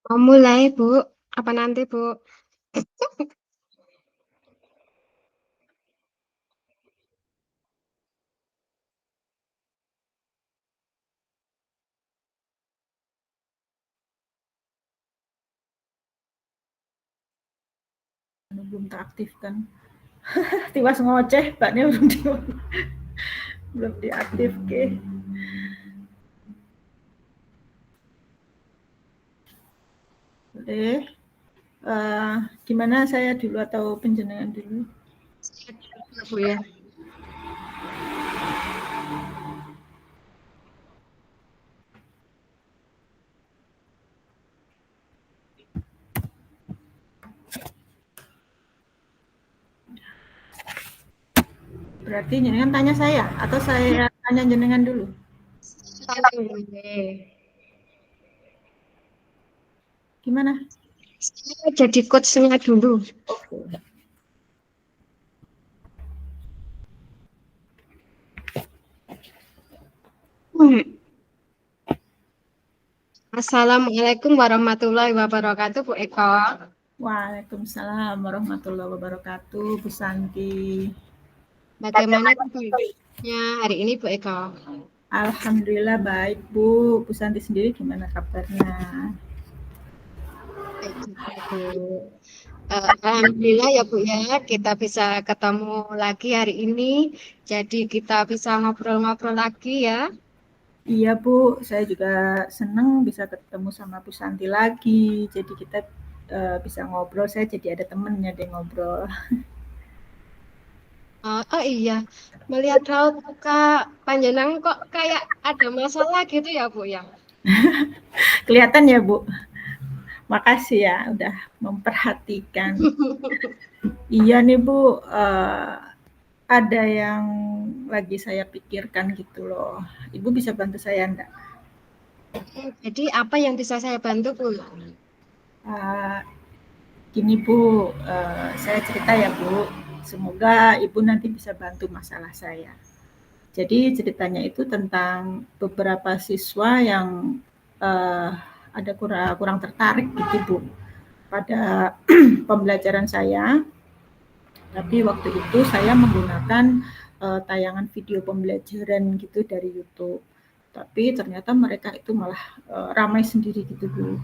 Mau mulai, Bu? Apa nanti, Bu? Belum teraktifkan. Tiwas ngoceh, baknya belum diaktif ke. Boleh. Gimana saya dulu atau penjenengan dulu? Saya dulu, Bu, ya. Berarti jenengan tanya saya atau saya tanya jenengan dulu? Saya mulai. Gimana? Saya jadi coach-nya dulu. Oke. Assalamualaikum warahmatullahi wabarakatuh, Bu Eko. Waalaikumsalam warahmatullahi wabarakatuh, Bu Santi. Bagaimana kabarnya hari ini, Bu Eko? Alhamdulillah baik, Bu. Bu Santi sendiri gimana kabarnya? Baik juga, Bu. Alhamdulillah ya, Bu ya, kita bisa ketemu lagi hari ini. Jadi kita bisa ngobrol-ngobrol lagi ya. Iya, Bu. Saya juga senang bisa ketemu sama Bu Santi lagi. Jadi kita bisa ngobrol. Saya jadi ada temennya deh ngobrol. Oh iya, melihat raut muka Panjenengan kok kayak ada masalah gitu ya, Bu ya? Kelihatan ya, Bu. Makasih ya udah memperhatikan. Iya nih, Bu. Ada yang lagi saya pikirkan gitu loh. Ibu bisa bantu saya enggak? Jadi apa yang bisa saya bantu, Bu? Uh, Gini Bu, saya cerita ya Bu. Semoga Ibu nanti bisa bantu masalah saya. Jadi ceritanya itu tentang beberapa siswa yang uh, ada kurang tertarik gitu Bu pada pembelajaran saya. Tapi waktu itu saya menggunakan tayangan video pembelajaran gitu dari YouTube. Tapi ternyata mereka itu malah ramai sendiri gitu Bu.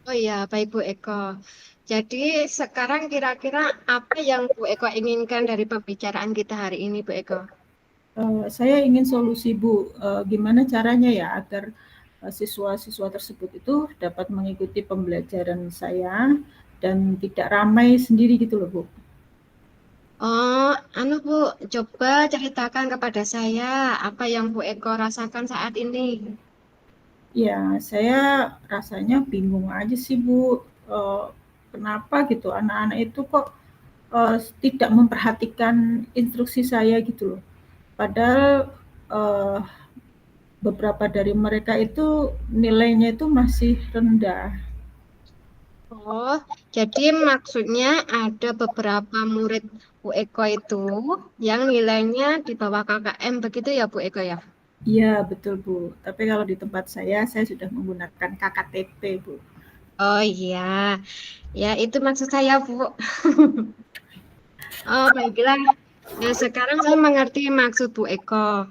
Oh iya, baik Bu Eko. Jadi sekarang kira-kira apa yang Bu Eko inginkan dari pembicaraan kita hari ini, Bu Eko? Saya ingin solusi Bu, gimana caranya ya agar siswa-siswa tersebut itu dapat mengikuti pembelajaran saya dan tidak ramai sendiri gitu loh Bu. Oh, Bu, coba ceritakan kepada saya apa yang Bu Eko rasakan saat ini. Ya, saya rasanya bingung aja sih Bu, kenapa gitu anak-anak itu kok tidak memperhatikan instruksi saya gitu loh. Padahal uh, beberapa dari mereka itu nilainya itu masih rendah. Oh, jadi maksudnya ada beberapa murid Bu Eko itu yang nilainya di bawah KKM begitu ya Bu Eko ya? Iya betul Bu, tapi kalau di tempat saya sudah menggunakan KKTP Bu. Oh iya, ya itu maksud saya Bu. Oh baiklah, nah sekarang saya mengerti maksud Bu Eko.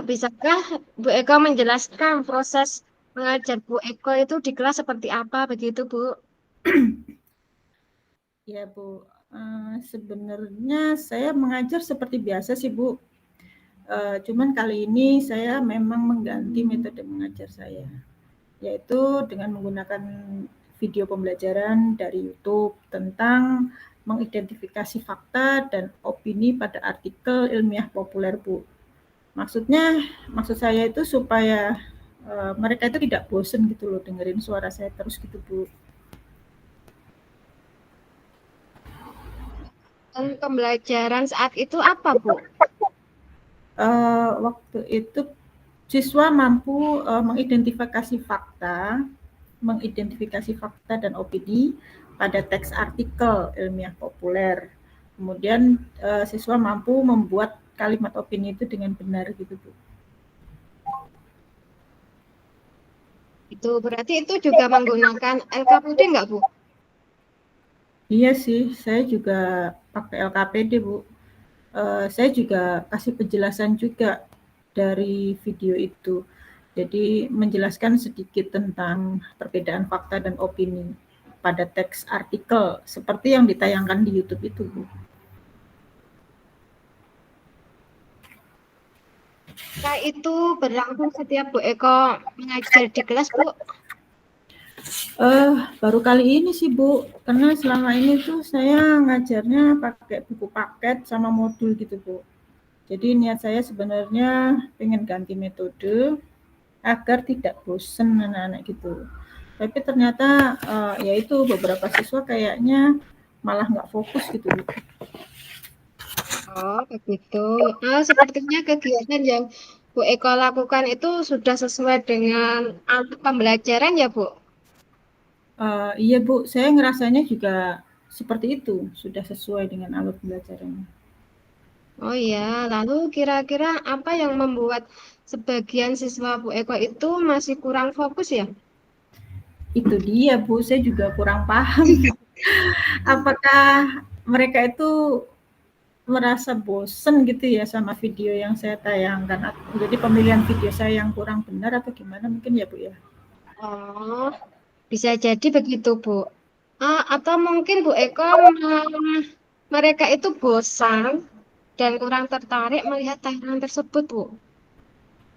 Bisakah Bu Eko menjelaskan proses mengajar Bu Eko itu di kelas seperti apa begitu Bu? Ya Bu, sebenarnya saya mengajar seperti biasa sih Bu, cuman kali ini saya memang mengganti metode mengajar saya, yaitu dengan menggunakan video pembelajaran dari YouTube tentang mengidentifikasi fakta dan opini pada artikel ilmiah populer Bu. Maksud saya itu supaya mereka itu tidak bosen gitu loh dengerin suara saya terus gitu Bu. Dan pembelajaran saat itu apa Bu? Waktu itu siswa mampu mengidentifikasi fakta dan opini pada teks artikel ilmiah populer. Kemudian siswa mampu membuat kalimat opini itu dengan benar gitu Bu. Itu berarti itu juga menggunakan LKPD nggak, Bu? Iya sih, saya juga pakai LKPD, Bu. Saya juga kasih penjelasan juga dari video itu. Jadi menjelaskan sedikit tentang perbedaan fakta dan opini pada teks artikel seperti yang ditayangkan di YouTube itu, Bu. Nah, itu berlangsung setiap Bu Eko mengajar di kelas, Bu. Baru kali ini sih, Bu, karena selama ini tuh saya ngajarnya pakai buku paket sama modul gitu, Bu. Jadi niat saya sebenarnya pengen ganti metode agar tidak bosen anak-anak gitu. Tapi ternyata ya itu beberapa siswa kayaknya malah nggak fokus gitu, Bu. Oh, begitu. Oh, sepertinya kegiatan yang Bu Eko lakukan itu sudah sesuai dengan alur pembelajaran ya, Bu? Iya, Bu, saya ngerasanya juga seperti itu, sudah sesuai dengan alur pembelajarannya. Oh iya, lalu kira-kira apa yang membuat sebagian siswa Bu Eko itu masih kurang fokus ya? Itu dia, Bu, saya juga kurang paham. Apakah mereka itu merasa bosen gitu ya sama video yang saya tayangkan? Jadi pemilihan video saya yang kurang benar atau gimana mungkin ya, Bu ya? Oh, bisa jadi begitu, Bu. Atau mungkin Bu Eko mereka itu bosan dan kurang tertarik melihat tayangan tersebut, Bu.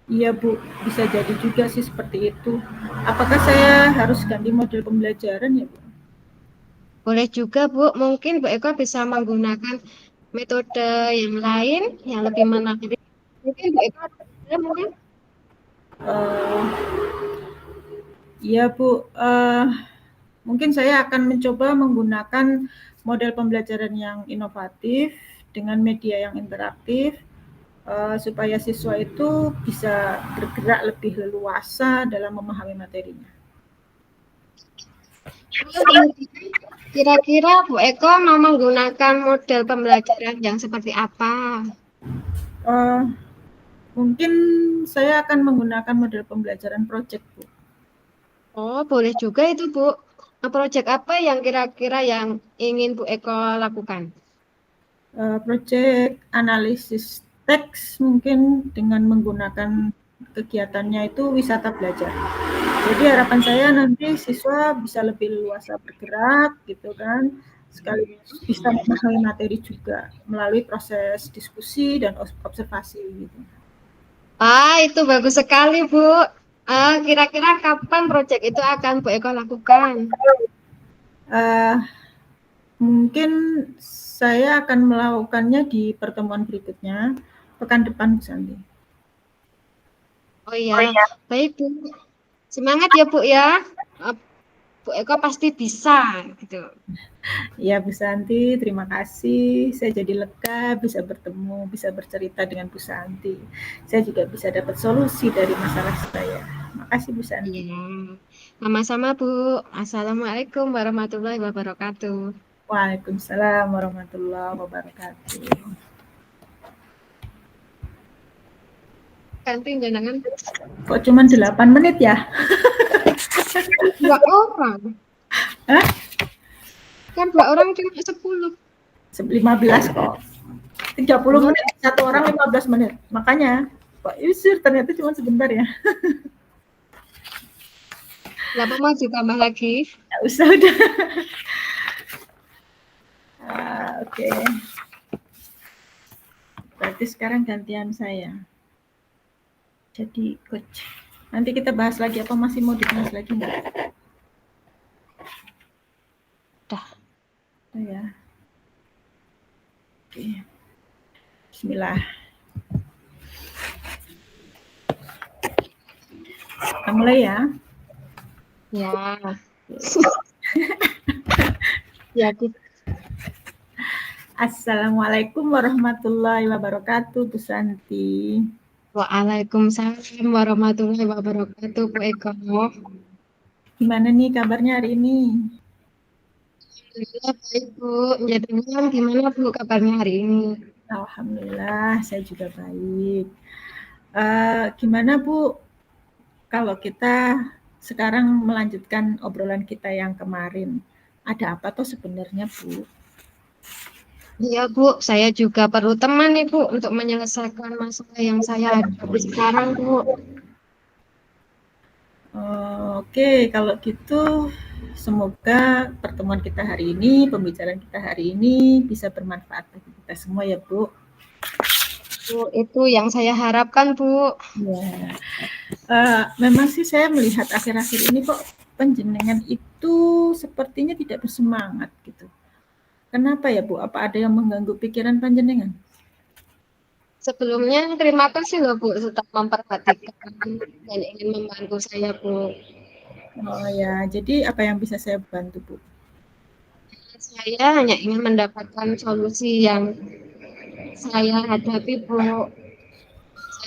Iya, Bu, bisa jadi juga sih seperti itu. Apakah saya harus ganti model pembelajaran ya, Bu? Boleh juga, Bu. Mungkin Bu Eko bisa menggunakan metode yang lain yang lebih menarik. Mungkin Bu Eko ada ide mungkin. Eh, iya, Bu. Mungkin saya akan mencoba menggunakan model pembelajaran yang inovatif dengan media yang interaktif supaya siswa itu bisa bergerak lebih leluasa dalam memahami materinya. Kira-kira Bu Eko mau menggunakan model pembelajaran yang seperti apa? Uh, Mungkin saya akan menggunakan model pembelajaran project, Bu. Oh, boleh juga itu, Bu. Proyek apa yang kira-kira yang ingin Bu Eko lakukan? Project analisis teks mungkin dengan menggunakan kegiatannya itu wisata belajar. Jadi harapan saya nanti siswa bisa lebih luasa bergerak gitu kan, sekaligus bisa memahami materi juga melalui proses diskusi dan observasi gitu. Itu bagus sekali, Bu. Kira-kira kapan proyek itu akan Bu Eko lakukan? Uh, Mungkin saya akan melakukannya di pertemuan berikutnya pekan depan, Bu Santi. Oh iya, baik, Bu. Semangat ya, Bu ya. Eh, Bu Eko pasti bisa gitu. Ya, Bu Santi, terima kasih. Saya jadi lega bisa bertemu, bisa bercerita dengan Bu Santi. Saya juga bisa dapat solusi dari masalah saya. Makasih, Bu Santi. Iya, sama-sama, Bu. Assalamualaikum warahmatullahi wabarakatuh. Waalaikumsalam warahmatullahi wabarakatuh. Ganti jenengan Kok cuma 8 menit ya? dua orang. Hah? Kan dua orang cuma 10. 15 kok. 30 Oh, menit, satu orang 15 menit. Makanya, Pak Yusir ternyata cuma sebentar ya. kenapa mau ditambah lagi? Nggak usah udah. Oke. Berarti sekarang gantian saya. Jadi coach. Nanti kita bahas lagi apa masih mau dibahas lagi enggak? Dah. Oh ya. Oke. Bismillah. Kita mulai ya. Ya. Ya, Bu. Assalamualaikum warahmatullahi wabarakatuh, Bu Santi. Waalaikumsalam warahmatullahi wabarakatuh, Bu Eko. Gimana nih kabarnya hari ini? Alhamdulillah baik, Bu. Jadi gimana, Bu, kabarnya hari ini? Alhamdulillah, saya juga baik. Gimana Bu, kalau kita sekarang melanjutkan obrolan kita yang kemarin. Ada apa tuh sebenarnya, Bu? Iya Bu, saya juga perlu teman nih Bu untuk menyelesaikan masalah yang saya hadapi sekarang Bu. Oke, kalau gitu semoga pertemuan kita hari ini, pembicaraan kita hari ini bisa bermanfaat bagi kita semua ya, Bu. Bu, itu yang saya harapkan Bu. Ya, memang sih saya melihat akhir-akhir ini kok panjenengan itu sepertinya tidak bersemangat gitu. Kenapa ya, Bu? Apa ada yang mengganggu pikiran panjenengan? Sebelumnya terima kasih loh Bu sudah memperhatikan dan ingin membantu saya Bu. Oh ya, jadi apa yang bisa saya bantu, Bu? Saya hanya ingin mendapatkan solusi yang saya hadapi Bu.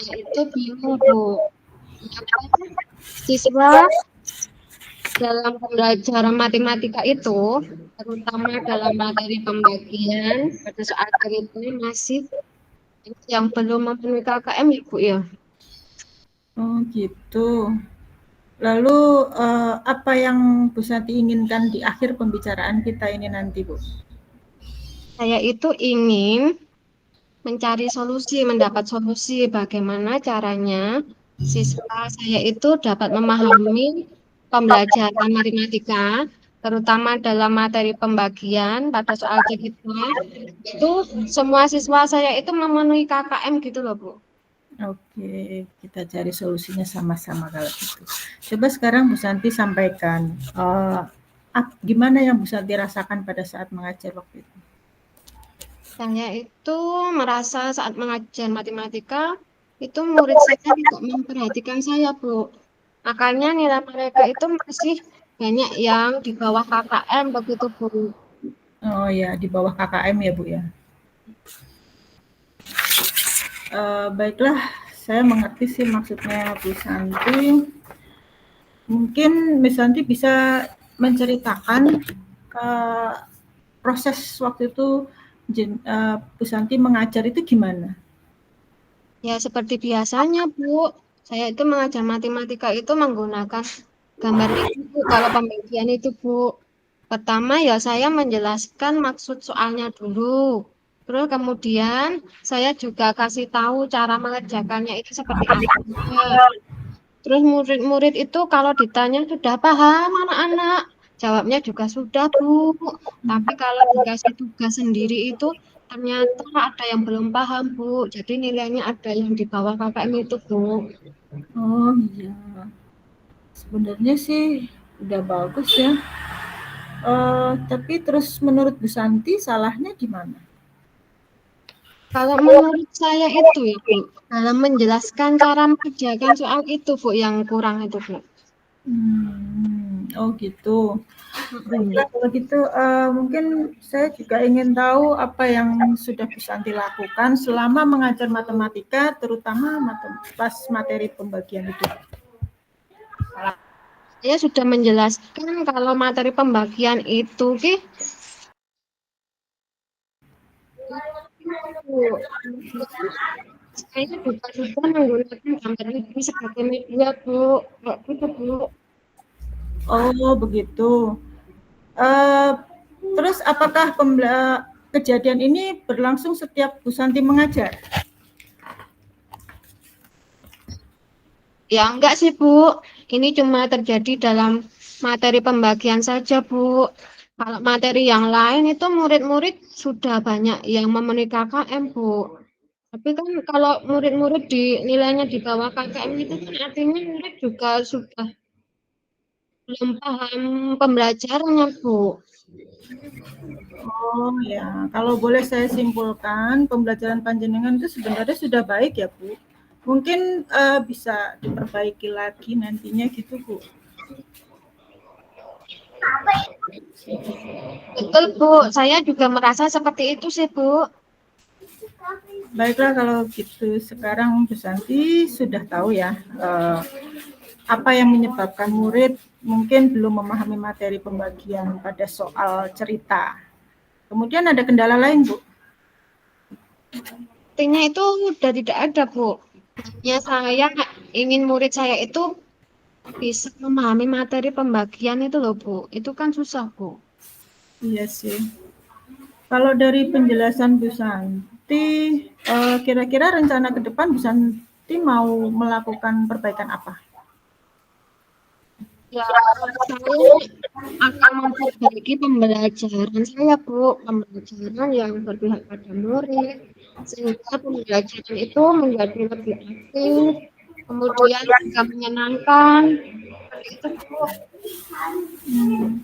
Saya itu bingung Bu. Kenapa siswa dalam pembelajaran matematika itu, terutama dalam materi pembagian pada soal itu masih yang belum memenuhi KKM ya Bu ya. Oh gitu. Lalu apa yang Bu Santi inginkan di akhir pembicaraan kita ini nanti, Bu? Saya itu ingin mencari solusi, mendapat solusi bagaimana caranya siswa saya itu dapat memahami pembelajaran matematika, terutama dalam materi pembagian pada soal cerita, itu semua siswa saya itu memenuhi KKM gitu loh Bu. Oke, kita cari solusinya sama-sama kalau gitu. Coba sekarang Bu Santi sampaikan, gimana yang Bu Santi rasakan pada saat mengajar waktu itu? Saya itu merasa saat mengajar matematika itu murid saya tidak memperhatikan saya Bu. Makanya nilai mereka itu masih banyak yang di bawah KKM begitu Bu. Oh ya, di bawah KKM ya, Bu ya. Baiklah, saya mengerti sih maksudnya Bu Santi. Mungkin Bu Santi bisa menceritakan proses waktu itu Bu Santi mengajar itu gimana? Ya seperti biasanya Bu, saya itu mengajar matematika itu menggunakan gambar itu Bu. Kalau pembagian itu Bu, pertama ya saya menjelaskan maksud soalnya dulu. Terus kemudian saya juga kasih tahu cara mengerjakannya itu seperti apa. Terus murid-murid itu kalau ditanya sudah paham anak-anak, jawabnya juga sudah Bu. Tapi kalau dikasih tugas sendiri itu ternyata ada yang belum paham Bu. Jadi nilainya ada yang di bawah KKM itu Bu. Oh iya, sebenarnya sih udah bagus ya. Tapi terus menurut Bu Santi salahnya di mana? Kalau menurut saya itu ya Bu, dalam menjelaskan cara mengerjakan soal itu Bu yang kurang itu Bu. Oh gitu. Mm-mm. Baiklah kalau gitu, mungkin saya juga ingin tahu apa yang sudah Bu Santi lakukan selama mengajar matematika, terutama pas materi pembagian itu. Saya sudah menjelaskan kalau materi pembagian itu Ki, Bu. Saya juga sudah menggunakan gambar ini sebagai media, Bu. Kayak gitu, Bu. Oh begitu. Uh, terus apakah kejadian ini berlangsung setiap Bu Santi mengajar? Ya, enggak sih, Bu. Ini cuma terjadi dalam materi pembagian saja, Bu. Kalau materi yang lain itu murid-murid sudah banyak yang memenuhi KKM, Bu. Tapi kan kalau murid-murid di nilainya di bawah KKM itu kan artinya murid juga sudah belum paham pembelajarannya, Bu. Oh ya, kalau boleh saya simpulkan, pembelajaran panjenengan itu sebenarnya sudah baik ya Bu. Mungkin bisa diperbaiki lagi nantinya gitu Bu. Betul, Bu. Saya juga merasa seperti itu sih, Bu. Baiklah kalau gitu sekarang Bu Santi sudah tahu ya apa yang menyebabkan murid mungkin belum memahami materi pembagian pada soal cerita. Kemudian ada kendala lain Bu? Artinya itu sudah tidak ada, Bu. Ya, saya ingin murid saya itu bisa memahami materi pembagian itu loh, Bu. Itu kan susah, Bu. Iya sih. Kalau dari penjelasan Bu Santi, kira-kira rencana ke depan Bu Santi mau melakukan perbaikan apa? Ya, saya akan memperbaiki pembelajaran saya, Bu. Pembelajaran yang berpihak pada murid. Sehingga pembelajaran itu menjadi lebih aktif, kemudian juga menyenangkan. Seperti itu, Bu. Hmm,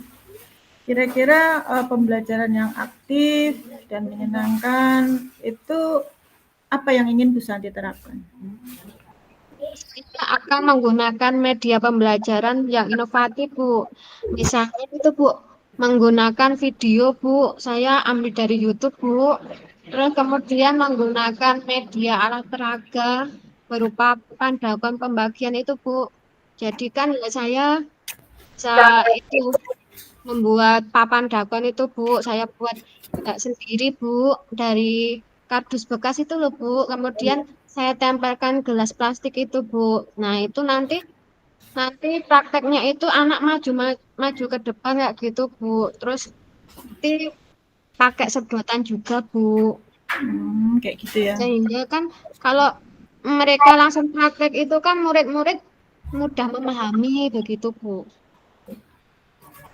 kira-kira pembelajaran yang aktif dan menyenangkan itu apa yang ingin Bu Santi terapkan? Kita akan menggunakan media pembelajaran yang inovatif, Bu. Misalnya itu, Bu, menggunakan video, Bu. Saya ambil dari YouTube, Bu. Terus kemudian menggunakan media alat peraga berupa panduan pembagian itu, Bu. Jadi kan ya saya bisa itu membuat papan dakon itu, Bu. Saya buat sendiri, Bu, dari kardus bekas itu loh, Bu. Kemudian saya tempelkan gelas plastik itu, Bu. Nah, itu nanti nanti prakteknya itu anak maju ke depan kayak gitu, Bu. Terus nanti pakai sedotan juga, Bu. Kayak gitu ya. Sehingga kan kalau mereka langsung praktek itu kan murid-murid mudah memahami begitu, Bu.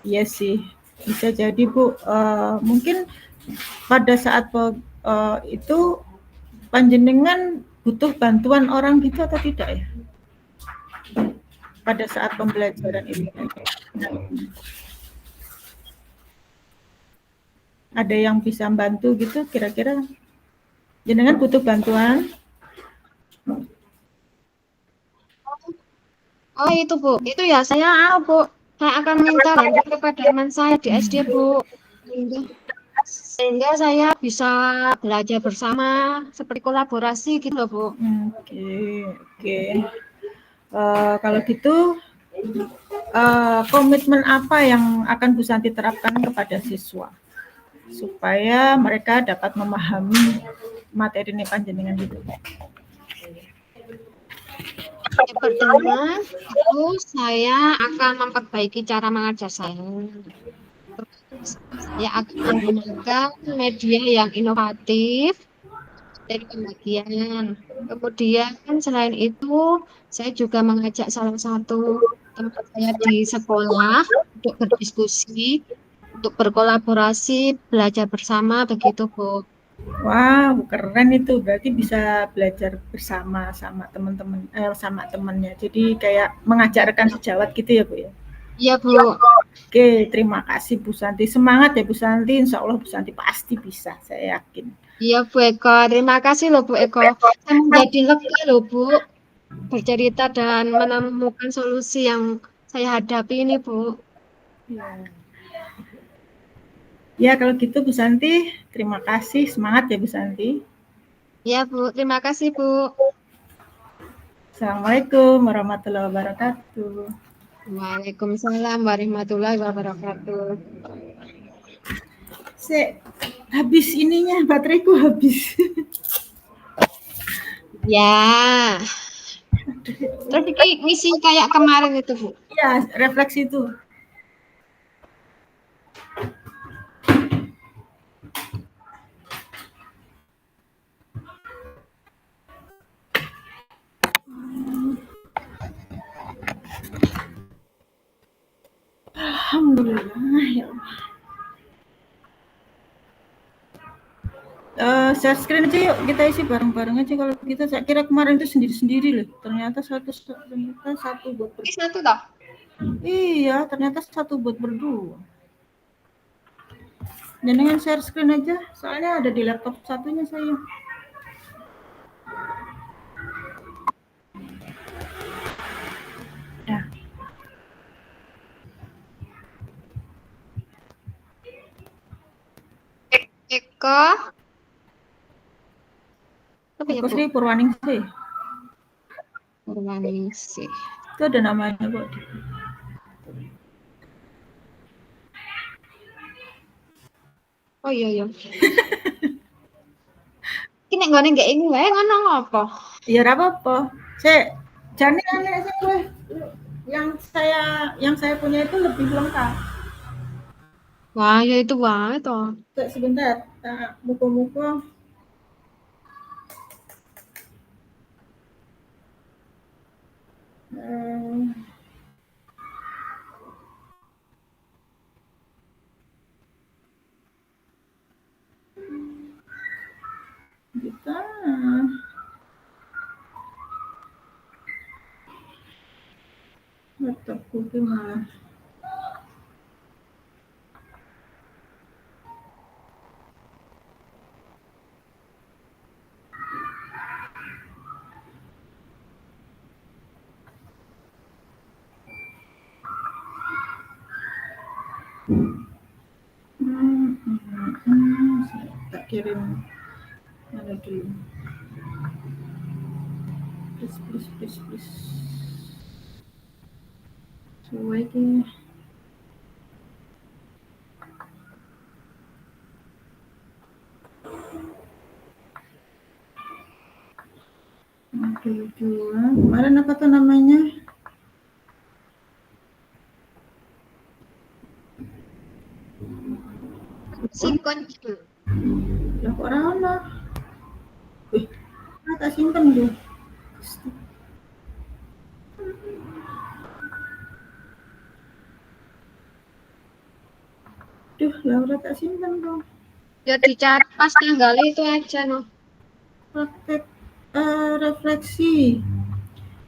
Iya sih, bisa jadi Bu. Mungkin pada saat itu panjenengan butuh bantuan orang gitu atau tidak ya? Pada saat pembelajaran itu. Ada yang bisa bantu gitu kira-kira? Jenengan butuh bantuan? Oh itu Bu, itu ya Bu, saya akan minta bantuan kepada teman saya di SD Bu, sehingga, sehingga saya bisa belajar bersama seperti kolaborasi gitu loh Bu. Oke, oke. Kalau gitu, komitmen apa yang akan Bu Santi terapkan kepada siswa supaya mereka dapat memahami materi ini panjenengan itu? Yang pertama itu saya akan memperbaiki cara mengajar saya. Saya akan menggunakan media yang inovatif dari pembagian. Kemudian selain itu, saya juga mengajak salah satu teman saya di sekolah untuk berdiskusi, untuk berkolaborasi, belajar bersama, begitu, Bu. Wow, keren itu. Berarti bisa belajar bersama sama teman-teman, sama temannya. Jadi kayak mengajarkan sejawat gitu ya, Bu ya. Iya, Bu. Oke, terima kasih Bu Santi. Semangat ya Bu Santi. Insya Allah Bu Santi pasti bisa, saya yakin. Iya, Bu Eko. Terima kasih loh, Bu Eko. Saya menjadi lega loh, Bu, bercerita dan menemukan solusi yang saya hadapi ini, Bu. Ya. Ya, kalau gitu Bu Santi, terima kasih. Semangat ya Bu Santi. Iya, Bu. Terima kasih, Bu. Assalamualaikum warahmatullahi wabarakatuh. Waalaikumsalam warahmatullahi wabarakatuh. Habis ininya, bateraiku habis. Ya. Terus ini ngisi kayak kemarin itu, Bu. Iya, refleksi itu. Alhamdulillah ya Allah. Share screen aja yuk, kita isi bareng-bareng aja. Kalau kita saya kira kemarin itu sendiri-sendiri loh. Ternyata satu buat Ini satu toh? Iya, ternyata satu buat berdua. Jangan share screen aja, soalnya ada di laptop satunya saya. Ya. Eko. Apa ya, Aku Bu? Sri Purwaningsih. Purwaningsih. Itu ada namanya kok. Oh iya iya. Ini nggak nggak ini wae ngono apa? Ya ora apa-apa. Sik, jane aneh sik kowe. Yang saya punya itu lebih lengkap. Wah, ya itu wae toh. Sebentar, muka-muka. Hmm, kita laptopku gimana? Saya tak kirim mana dulu. Please, please, please, please. Sesuai. Aduh, kemarin apa tuh namanya? Sikon. Lah kok rana? Wih, tak simpen tuh. Duh, Laura tak simpen dong. Ya dicatat pas tanggal itu aja noh. Praktek refleksi.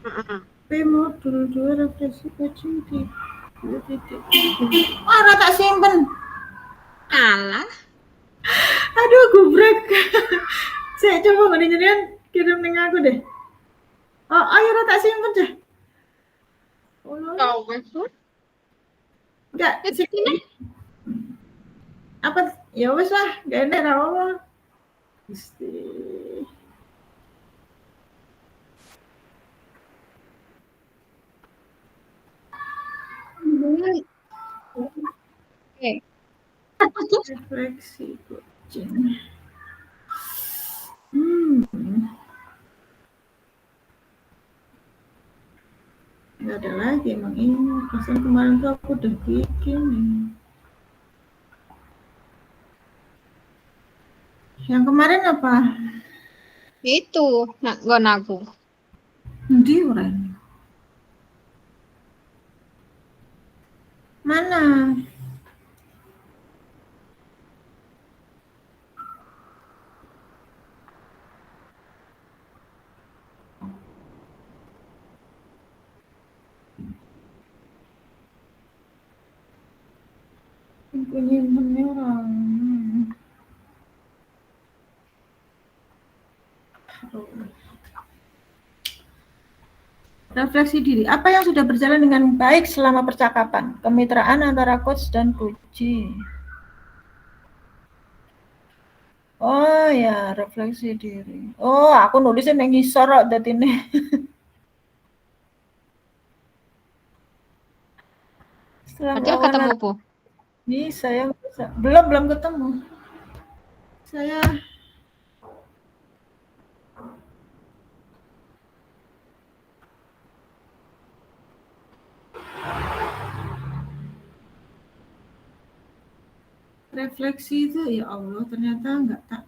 Heeh. P modul 2 refleksi coaching di 2.7. Ora tak simpen. Alah, Aduh, gubrek. Saya coba ngene-ngene kirim ning aku deh. Oh, ayo ora tak simpen deh. Oh, kau masuk. enggak, Itu sini. ini. Apa ya wes lah, gak enak ra apa. Gusti. Oke. Refleksi coaching. Hmm. Nggak ada lagi emang ini. Perasaan kemarin tuh aku udah bikin nih. Yang kemarin apa? Itu, nak gon aku. Di orang. Mana? Yang punya orang. Refleksi diri. Apa yang sudah berjalan dengan baik selama percakapan? Kemitraan antara coach dan puji. Oh ya, refleksi diri. Oh, aku nulisnya yang ngisor kok dadi ini. Setelah Ada melakukan ketemu bu. ini saya belum ketemu. Saya refleksi itu ya Allah ternyata nggak tak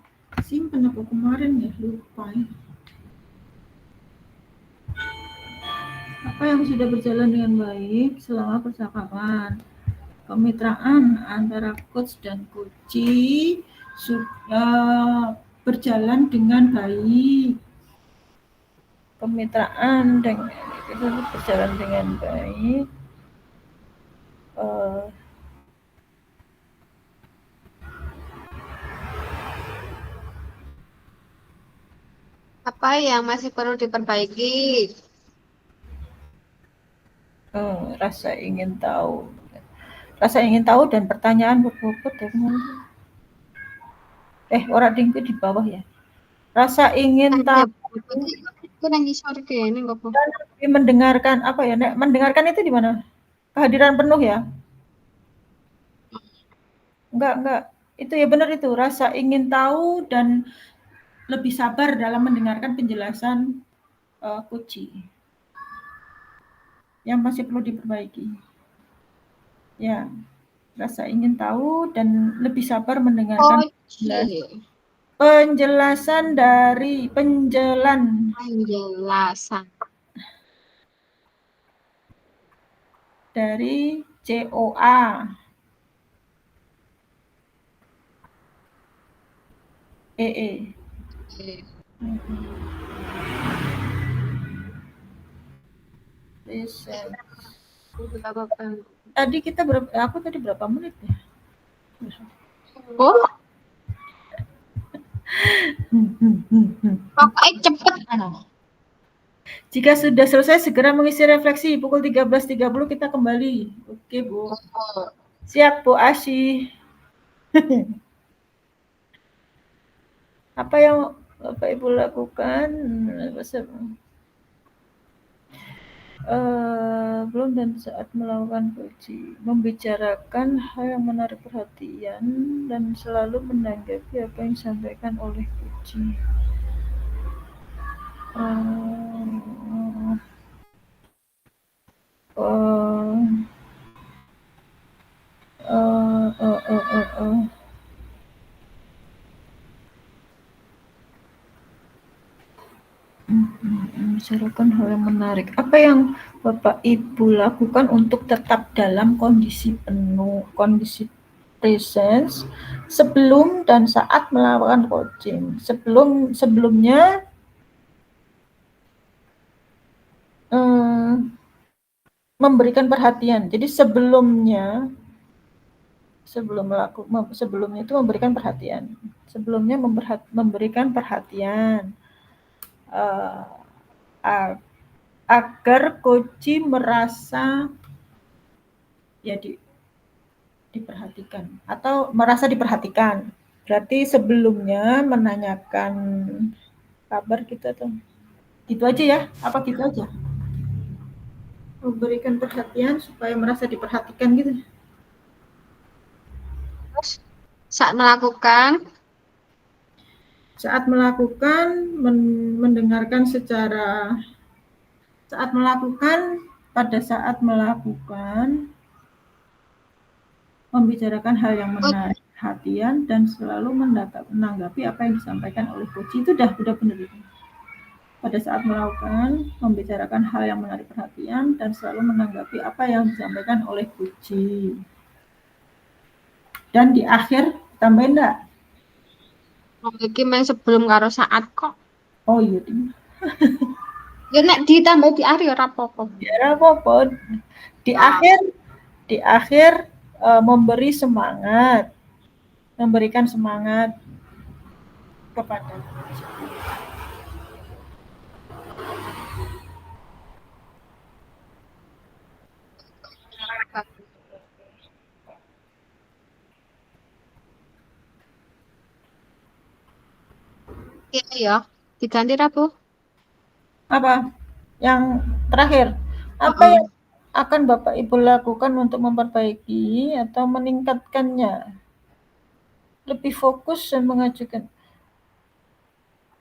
simpen aku kemarin ya lupa ya. Apa yang sudah berjalan dengan baik selama percakapan? Kemitraan antara coach dan coachee sudah berjalan dengan baik. Kemitraan dengan itu berjalan dengan baik. Apa yang masih perlu diperbaiki? Rasa ingin tahu. Rasa ingin tahu dan pertanyaan berbobot ya teman-teman. Orang dingku di bawah ya. Rasa ingin Tanya tahu berikut. Aku nangis sore ini kok bu. dan lebih mendengarkan apa ya? Nek, mendengarkan itu di mana? Kehadiran penuh ya? Enggak. Itu ya benar itu. Rasa ingin tahu dan lebih sabar dalam mendengarkan penjelasan Kuci. yang masih perlu diperbaiki? Ya, rasa ingin tahu dan lebih sabar mendengarkan Oke. penjelasan dari Penjelasan. dari COA. EE. Oke. Listen. Apa? Tadi kita aku tadi berapa menit ya? Oh, pokoknya cepet. Jika sudah selesai, segera mengisi refleksi. Pukul 13.30 kita kembali. Oke, Bu. Siap, Bu Asy. Apa yang Bapak Ibu lakukan? Belum dan saat melakukan puji. Membicarakan hal yang menarik perhatian dan selalu menanggapi apa yang disampaikan oleh puji. Membicarakan hal yang menarik. Apa yang Bapak Ibu lakukan untuk tetap dalam kondisi penuh, kondisi presence sebelum dan saat melakukan coaching? Sebelumnya memberikan perhatian. Jadi sebelumnya itu memberikan perhatian. Sebelumnya memberikan perhatian. Agar coach merasa ya diperhatikan atau merasa diperhatikan. Berarti sebelumnya menanyakan kabar kita tuh. Gitu aja ya? Apa gitu aja? Memberikan perhatian supaya merasa diperhatikan gitu. Terus saat melakukan mendengarkan pada saat melakukan membicarakan hal yang menarik perhatian dan selalu menanggapi apa yang disampaikan oleh coach. Itu udah benar. Pada saat melakukan membicarakan hal yang menarik perhatian dan selalu menanggapi apa yang disampaikan oleh coach. Dan di akhir tambahin enggak? iki main sebelum karo saat kok. Oh iya. Ya nek ditambah di akhir ora apa-apa. Ya apa-apa. Di akhir memberikan semangat kepada Iya ya, diganti Rabu. Apa? Yang terakhir, apa yang akan Bapak Ibu lakukan untuk memperbaiki atau meningkatkannya? Lebih fokus dan mengajukan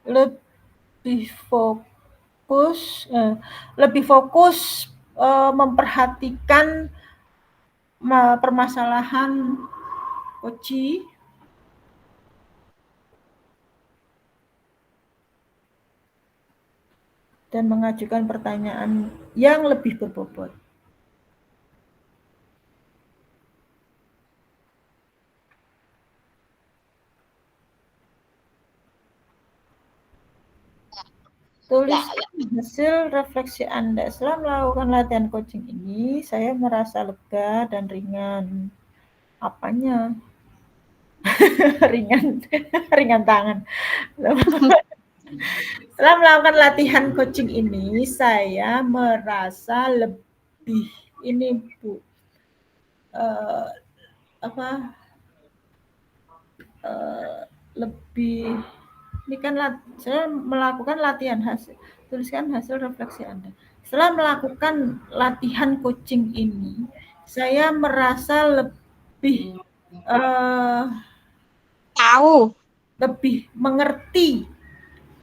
lebih fokus memperhatikan permasalahan coach dan mengajukan pertanyaan yang lebih berbobot. Tuliskan hasil refleksi Anda. Setelah melakukan latihan coaching ini, saya merasa lega dan ringan. Apanya? ringan tangan. Setelah melakukan latihan coaching ini, saya merasa lebih Bu. Lebih ini kan saya melakukan latihan hasil. Tuliskan hasil refleksi Anda. Setelah melakukan latihan coaching ini, saya merasa lebih Tahu, lebih mengerti.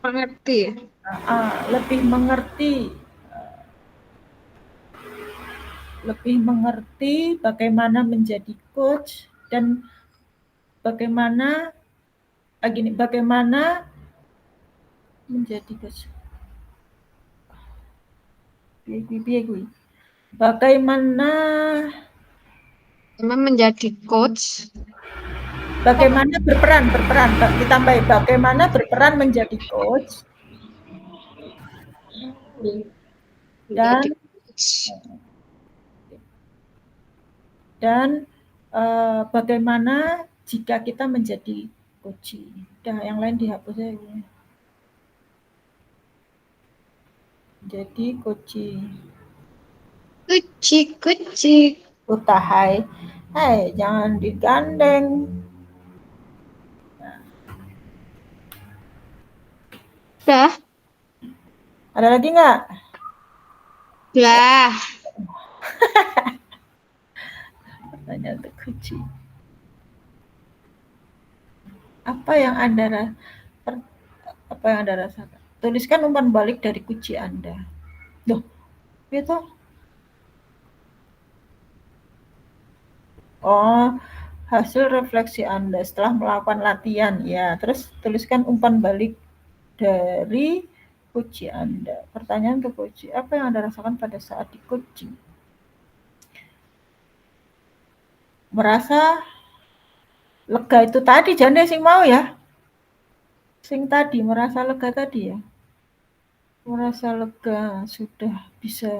mengerti. Lebih mengerti lebih mengerti bagaimana menjadi coach dan bagaimana bagaimana menjadi coach. Bagaimana Memang menjadi coach. bagaimana berperan ditambahin bagaimana berperan menjadi coach Menjadi dan coach. bagaimana jika kita menjadi coach. Udah, yang lain dihapus aja. Jadi coach. Kucing. Utahai. Hai, jangan digandeng. Dah. Ada lagi nggak? Dah. Pertanyaan untuk kunci. Apa yang Anda rasakan? Tuliskan umpan balik dari kunci Anda. Loh, itu. Oh, hasil refleksi Anda setelah melakukan latihan. Ya, terus tuliskan umpan balik dari kunci Anda. Pertanyaan untuk kunci, apa yang Anda rasakan pada saat di coaching? Merasa lega itu tadi, jangan sing mau ya. Sing tadi, merasa lega tadi ya. Merasa lega, sudah bisa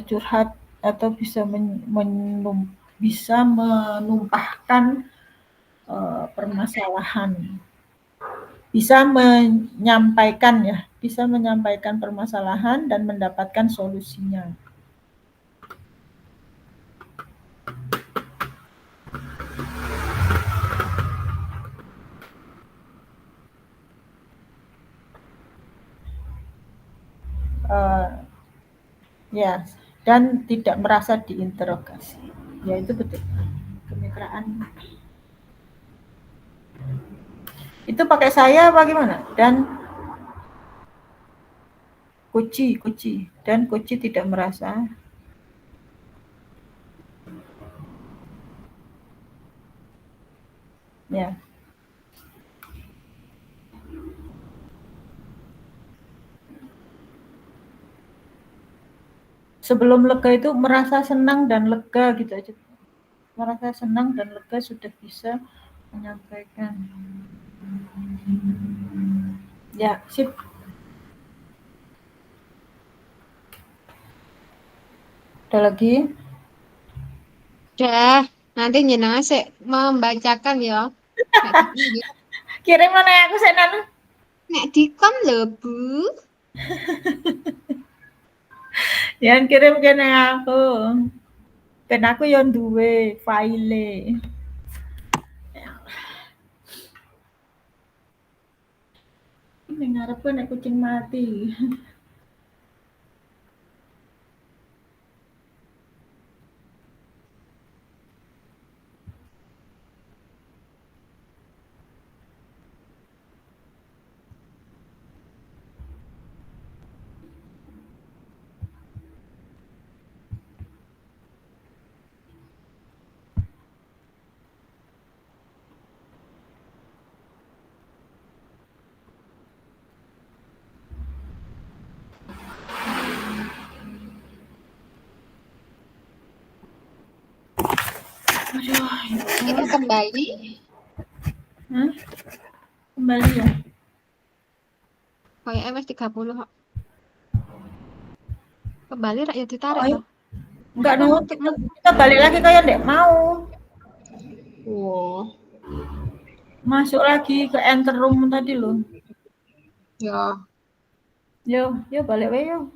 curhat atau bisa menumpahkan permasalahan, bisa menyampaikan permasalahan dan mendapatkan solusinya. Ya, dan tidak merasa diinterogasi. Ya, itu betul. Kemitraan. Itu pakai saya apa gimana? Dan kunci dan kunci tidak merasa ya. Sebelum lega itu merasa senang dan lega gitu aja. Merasa senang dan lega sudah bisa menyampaikan. Ya, sip. Ada lagi? Dah. Nanti jenengan sih membacakan ya. Kirim mana aku senan? Nek dikom lho, Bu. Jangan kirim kene aku. Ben aku yang duwe file. Ini ngarep nek kucing mati. Aduh, Kita kembali. Hah? Kembali ya. Kayak MS 30 kok. Kembali rakyat ditarik Oh, loh. enggak dong, kita balik lagi kayak ndek mau. Wow. Masuk lagi ke enter room tadi loh. Ya. Yo balik wae yo.